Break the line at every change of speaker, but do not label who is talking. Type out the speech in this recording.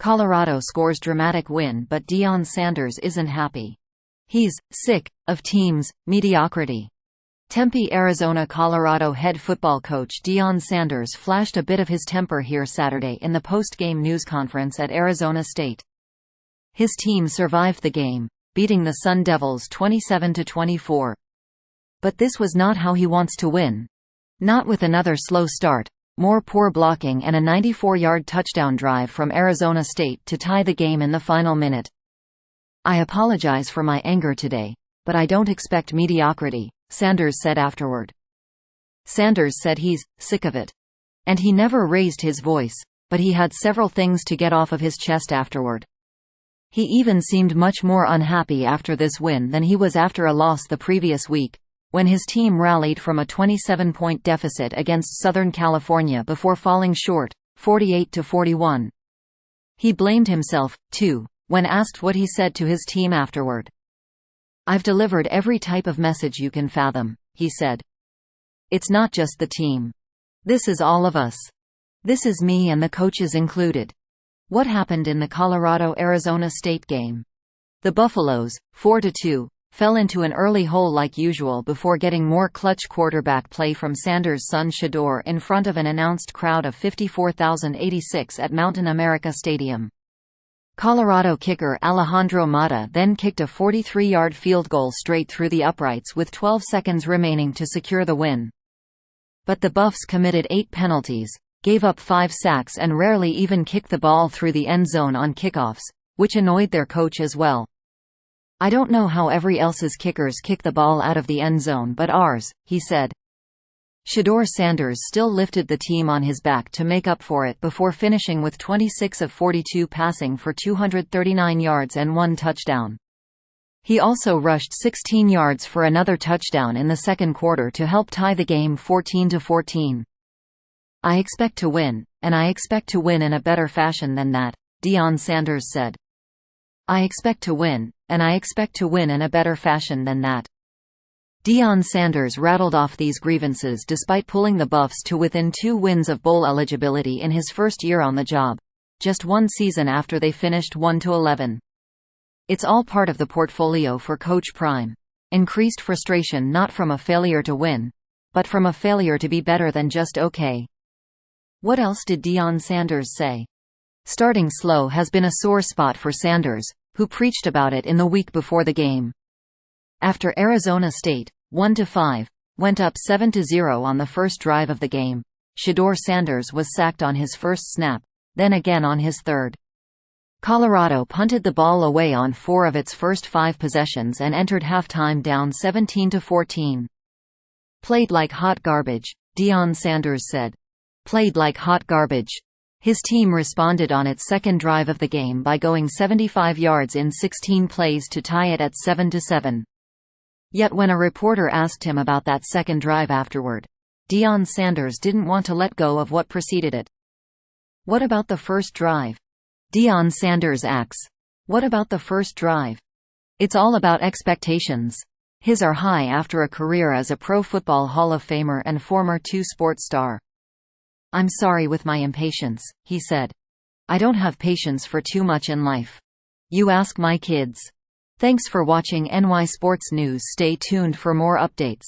Colorado scores dramatic win, but Deion Sanders isn't happy. He's sick of teams' mediocrity. Tempe, Arizona. Colorado head football coach Deion Sanders flashed a bit of his temper here Saturday in the post-game news conference at Arizona State. His team survived the game, beating the Sun Devils 27-24. But this was not how he wants to win. Not with another slow start, more poor blocking and a 94-yard touchdown drive from Arizona State to tie the game in the final minute. "I apologize for my anger today, but I don't expect mediocrity," Sanders said afterward. Sanders said he's sick of it. And he never raised his voice, but he had several things to get off of his chest afterward. He even seemed much more unhappy after this win than he was after a loss the previous week, when his team rallied from a 27-point deficit against Southern California before falling short, 48-41. He blamed himself, too, when asked what he said to his team afterward. "I've delivered every type of message you can fathom," he said. "It's not just the team. This is all of us. This is me and the coaches included." What happened in the Colorado-Arizona State game? The Buffaloes, 4-2, fell into an early hole like usual before getting more clutch quarterback play from Sanders' son Shedeur in front of an announced crowd of 54,086 at Mountain America Stadium. Colorado kicker Alejandro Mata then kicked a 43-yard field goal straight through the uprights with 12 seconds remaining to secure the win. But the Buffs committed 8 penalties, gave up 5 sacks and rarely even kicked the ball through the end zone on kickoffs, which annoyed their coach as well. "I don't know how every else's kickers kick the ball out of the end zone but ours," he said. Shedeur Sanders still lifted the team on his back to make up for it before finishing with 26 of 42 passing for 239 yards and 1 touchdown. He also rushed 16 yards for another touchdown in the second quarter to help tie the game 14-14. "I expect to win, and I expect to win in a better fashion than that," Deion Sanders said. "I expect to win, and I expect to win in a better fashion than that." Deion Sanders rattled off these grievances despite pulling the Buffs to within 2 wins of bowl eligibility in his first year on the job, just one season after they finished 1-11. It's all part of the portfolio for Coach Prime. Increased frustration not from a failure to win, but from a failure to be better than just okay. What else did Deion Sanders say? Starting slow has been a sore spot for Sanders, who preached about it in the week before the game. After Arizona State, 1-5, went up 7-0 on the first drive of the game, Shedeur Sanders was sacked on his first snap, then again on his third. Colorado punted the ball away on 4 of its first 5 possessions and entered halftime down 17-14. "Played like hot garbage," Deion Sanders said. "Played like hot garbage." His team responded on its second drive of the game by going 75 yards in 16 plays to tie it at 7-7. Yet when a reporter asked him about that second drive afterward, Deion Sanders didn't want to let go of what preceded it. "What about the first drive?" Deion Sanders asks. "What about the first drive?" "It's all about expectations. His are high after a career as a Pro Football Hall of Famer and former 2-sport star. I'm sorry with my impatience," he said. "I don't have patience for too much in life. You ask my kids." Thanks for watching NY Sports News. Stay tuned for more updates.